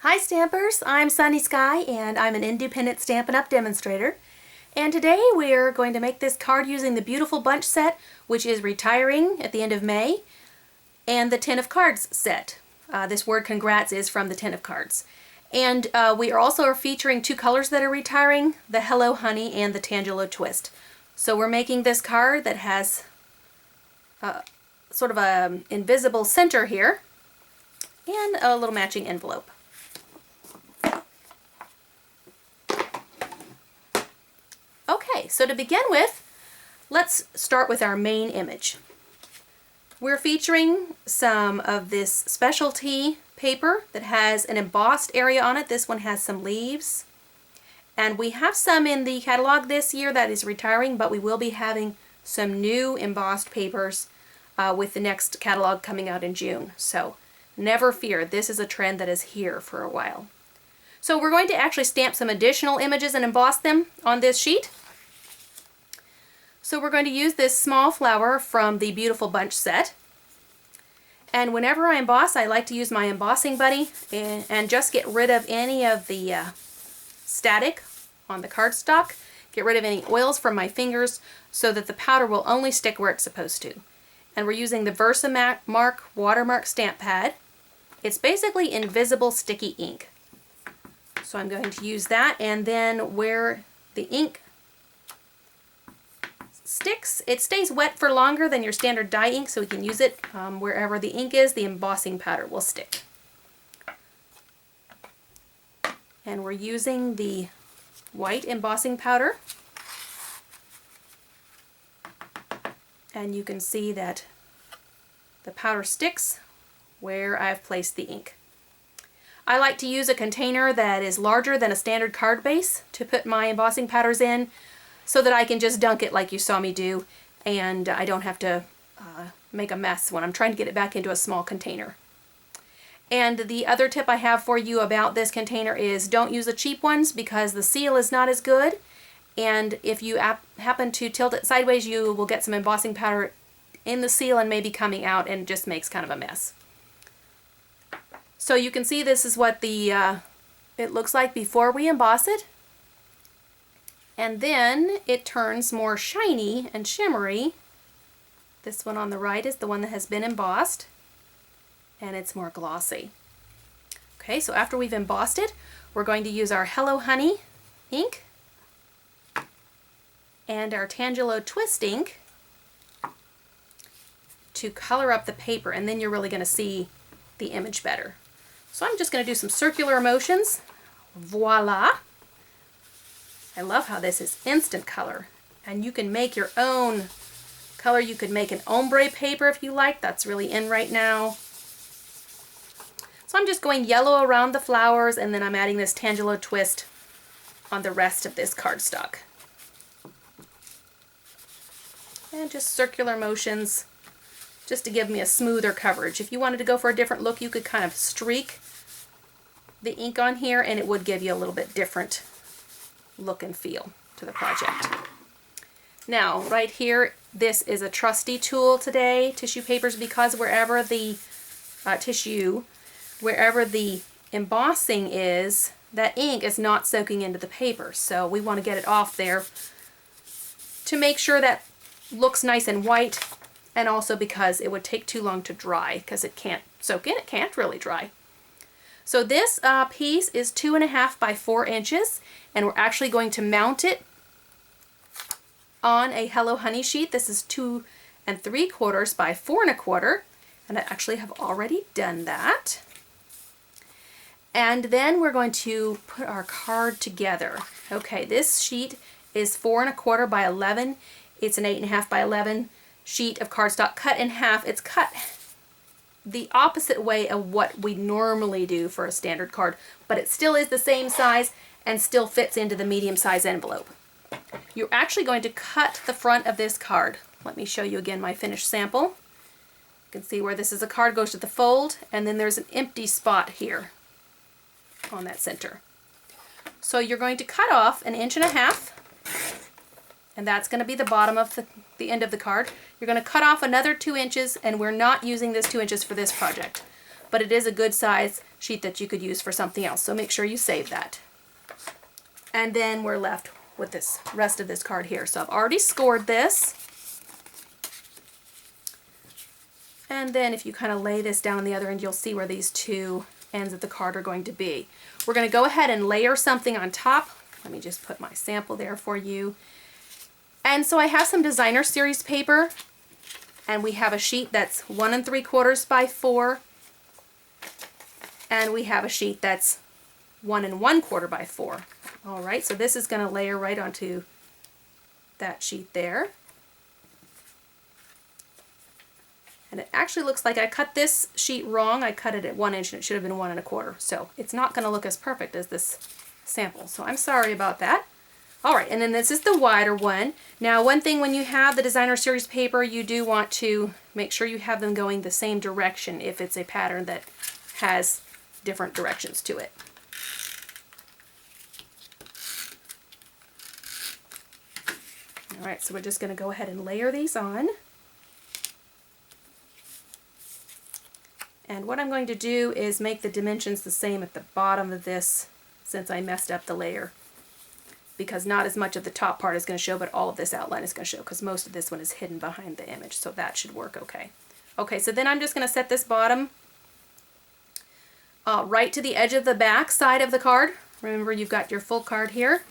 Hi Stampers, I'm Sunny Sky and I'm an independent Stampin' Up! Demonstrator. And today we're going to make this card using the Beautiful Bunch set, which is retiring at the end of May, and the 10 of Cards set. This word congrats is from the 10 of Cards. And we are also featuring two colors that are retiring, the Hello Honey and the Tangelo Twist. So we're making this card that has sort of an invisible center here and a little matching envelope. Okay, so to begin with, let's start with our main image. We're featuring some of this specialty paper that has an embossed area on it. This one has some leaves. And we have some in the catalog this year that is retiring, but we will be having some new embossed papers with the next catalog coming out in June. So never fear, this is a trend that is here for a while. So we're going to actually stamp some additional images and emboss them on this sheet. So we're going to use this small flower from the Beautiful Bunch set. And whenever I emboss, I like to use my embossing buddy and just get rid of any of the static on the cardstock, get rid of any oils from my fingers so that the powder will only stick where it's supposed to. And we're using the Versamark watermark stamp pad. It's basically invisible sticky ink. So I'm going to use that, and then where the ink sticks, it stays wet for longer than your standard dye ink, so we can use it wherever the ink is, the embossing powder will stick. And we're using the white embossing powder. And you can see that the powder sticks where I've placed the ink. I like to use a container that is larger than a standard card base to put my embossing powders in, so that I can just dunk it like you saw me do, and I don't have to make a mess when I'm trying to get it back into a small container. And the other tip I have for you about this container is don't use the cheap ones because the seal is not as good, and if you happen to tilt it sideways, you will get some embossing powder in the seal and maybe coming out, and it just makes kind of a mess. So you can see this is what it looks like before we emboss it. And then it turns more shiny and shimmery. This one on the right is the one that has been embossed, and it's more glossy. Okay, so after we've embossed it, we're going to use our Hello Honey ink and our Tangelo Twist ink to color up the paper, and then you're really going to see the image better. So I'm just going to do some circular motions. Voila! I love how this is instant color, and you can make your own color. You could make an ombre paper if you like. That's really in right now. So I'm just going yellow around the flowers, and then I'm adding this Tangelo Twist on the rest of this cardstock. And just circular motions just to give me a smoother coverage. If you wanted to go for a different look, you could kind of streak the ink on here, and it would give you a little bit different look and feel to the project. Now, right here, this is a trusty tool today, tissue papers, because wherever the wherever the embossing is, that ink is not soaking into the paper. So we want to get it off there to make sure that looks nice and white, and also because it would take too long to dry because it can't soak in, it can't really dry. So this piece is 2.5 by 4 inches, and we're actually going to mount it on a Hello Honey sheet. This is 2 3/4 by 4 1/4, and I actually have already done that. And then we're going to put our card together. Okay, this sheet is 4 1/4 by 11. It's an 8.5 by 11 sheet of cardstock cut in half. It's cut the opposite way of what we normally do for a standard card, but it still is the same size and still fits into the medium-size envelope. You're actually going to cut the front of this card. Let me show you again my finished sample. You can see where this is a card, goes to the fold, and then there's an empty spot here on that center. So you're going to cut off 1.5 inches, and that's going to be the bottom of the end of the card. You're going to cut off another 2 inches, and we're not using this 2 inches for this project. but it is a good size sheet that you could use for something else, so make sure you save that. And then we're left with this rest of this card here. So I've already scored this. And then if you kind of lay this down on the other end, you'll see where these two ends of the card are going to be. We're going to go ahead and layer something on top. Let me just put my sample there for you. And so I have some designer series paper, and we have a sheet that's 1 3/4 by 4, and we have a sheet that's 1 1/4 by 4. All right, so this is going to layer right onto that sheet there. And it actually looks like I cut this sheet wrong. I cut it at 1 inch and it should have been 1 1/4. So it's not going to look as perfect as this sample. So I'm sorry about that. All right, and then this is the wider one. Now, one thing when you have the designer series paper, you do want to make sure you have them going the same direction if it's a pattern that has different directions to it. All right, so we're just going to go ahead and layer these on. And what I'm going to do is make the dimensions the same at the bottom of this, since I messed up the layer. Because not as much of the top part is going to show, but all of this outline is going to show, because most of this one is hidden behind the image, so that should work okay. Okay, so then I'm just going to set this bottom right to the edge of the back side of the card. Remember, you've got your full card here.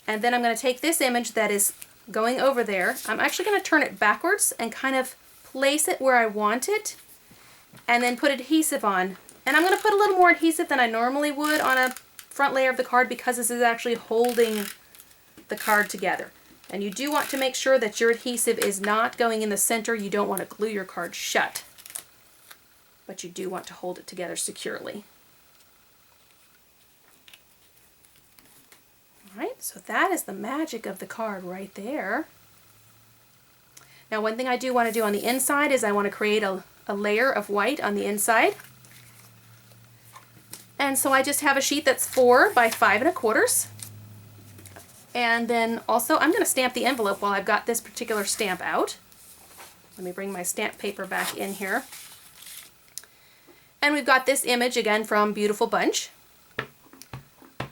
And then I'm going to take this image that is going over there. I'm actually going to turn it backwards and kind of place it where I want it, and then put adhesive on. And I'm going to put a little more adhesive than I normally would on a front layer of the card, because this is actually holding the card together. And you do want to make sure that your adhesive is not going in the center. You don't want to glue your card shut, but you do want to hold it together securely. All right, so that is the magic of the card right there. Now, one thing I do want to do on the inside is I want to create a layer of white on the inside. And so I just have a sheet that's 4 by 5 1/4. And then also I'm going to stamp the envelope while I've got this particular stamp out. Let me bring my stamp paper back in here. And we've got this image again from Beautiful Bunch. I'm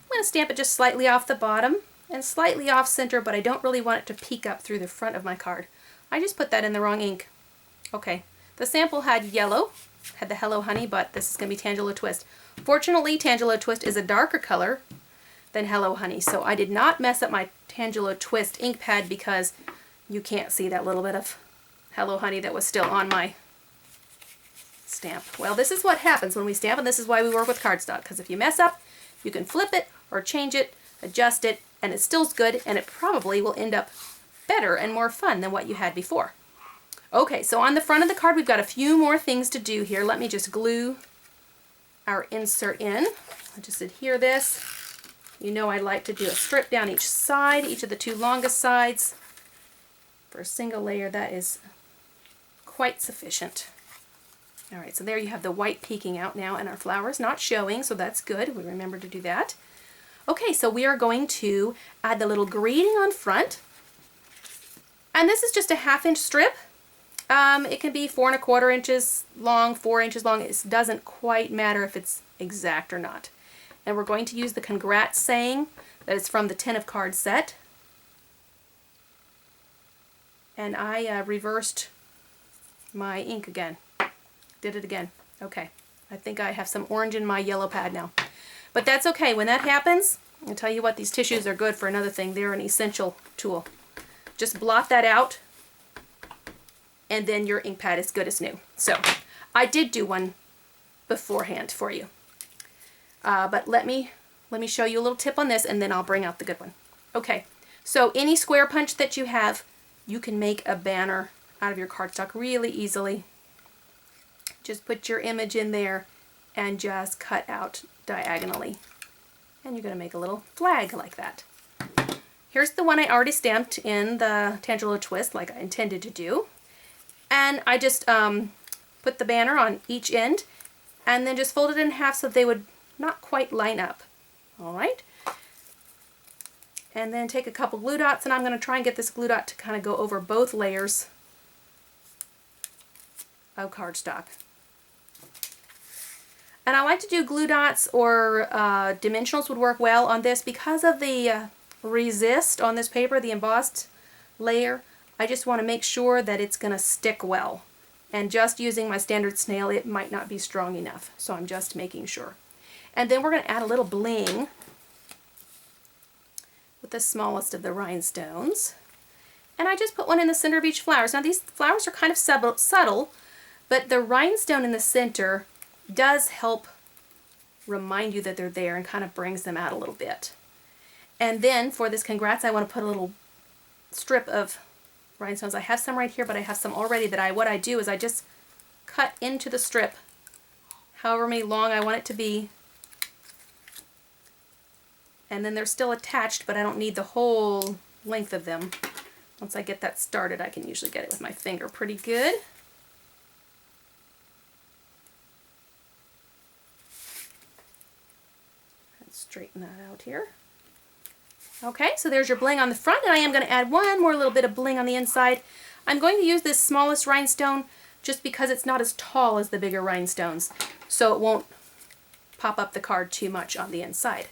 going to stamp it just slightly off the bottom and slightly off center, but I don't really want it to peek up through the front of my card. I just put that in the wrong ink. Okay, the sample had yellow, had the Hello Honey, but this is going to be Tangelo Twist. Fortunately, Tangelo Twist is a darker color than Hello Honey, so I did not mess up my Tangelo Twist ink pad, because you can't see that little bit of Hello Honey that was still on my stamp. Well, this is what happens when we stamp, and this is why we work with cardstock, because if you mess up, you can flip it or change it, adjust it, and it still's good, and it probably will end up better and more fun than what you had before. Okay, so on the front of the card, we've got a few more things to do here. Let me just glue our insert in. I'll just adhere this. You know I like to do a strip down each side, each of the 2 longest sides. For a single layer, that is quite sufficient. All right, so there you have the white peeking out now, and our flower is not showing, so that's good. We remember to do that. Okay, so we are going to add the little greeting on front. And this is just a 1/2 inch strip. It can be 4 1/4 inches long, 4 inches long. It doesn't quite matter if it's exact or not. And we're going to use the congrats saying that is from the 10 of Cards set. And I reversed my ink again. Did it again. Okay. I think I have some orange in my yellow pad now. But that's okay. When that happens, I'll tell you what, these tissues are good for another thing. They're an essential tool. Just blot that out, and then your ink pad is good as new. So I did do one beforehand for you. But let me show you a little tip on this, and then I'll bring out the good one. Okay, so any square punch that you have, you can make a banner out of your cardstock really easily. Just put your image in there and just cut out diagonally. And you're going to make a little flag like that. Here's the one I already stamped in the Tangelo Twist like I intended to do. And I just put the banner on each end and then just fold it in half so they would not quite line up. All right. And then take a couple glue dots, and I'm going to try and get this glue dot to kind of go over both layers of cardstock. And I like to do glue dots or dimensionals would work well on this because of the resist on this paper, the embossed layer. I just want to make sure that it's going to stick well. And just using my standard snail, it might not be strong enough. So I'm just making sure. And then we're going to add a little bling with the smallest of the rhinestones. And I just put one in the center of each flower. Now these flowers are kind of subtle, but the rhinestone in the center does help remind you that they're there and kind of brings them out a little bit. And then for this congrats, I want to put a little strip of rhinestones. I have some right here, but I have some already that what I do is I just cut into the strip however many long I want it to be. And then they're still attached, but I don't need the whole length of them. Once I get that started, I can usually get it with my finger pretty good. And straighten that out here. Okay, so there's your bling on the front, and I am going to add one more little bit of bling on the inside. I'm going to use this smallest rhinestone just because it's not as tall as the bigger rhinestones, so it won't pop up the card too much on the inside.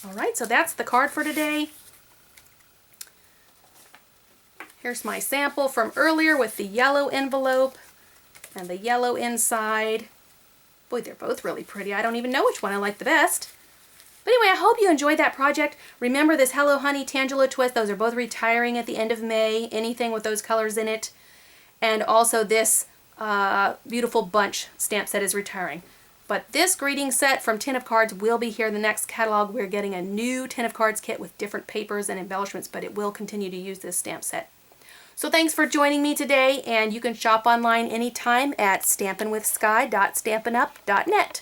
Alright, so that's the card for today. Here's my sample from earlier with the yellow envelope and the yellow inside. Boy, they're both really pretty. I don't even know which one I like the best. But anyway, I hope you enjoyed that project. Remember this Hello Honey Tangelo twist. Those are both retiring at the end of May. Anything with those colors in it. And also this beautiful bunch stamp set is retiring. But this greeting set from Ten of Cards will be here in the next catalog. We're getting a new Ten of Cards kit with different papers and embellishments, but it will continue to use this stamp set. So thanks for joining me today, and you can shop online anytime at stampinwithsky.stampinup.net.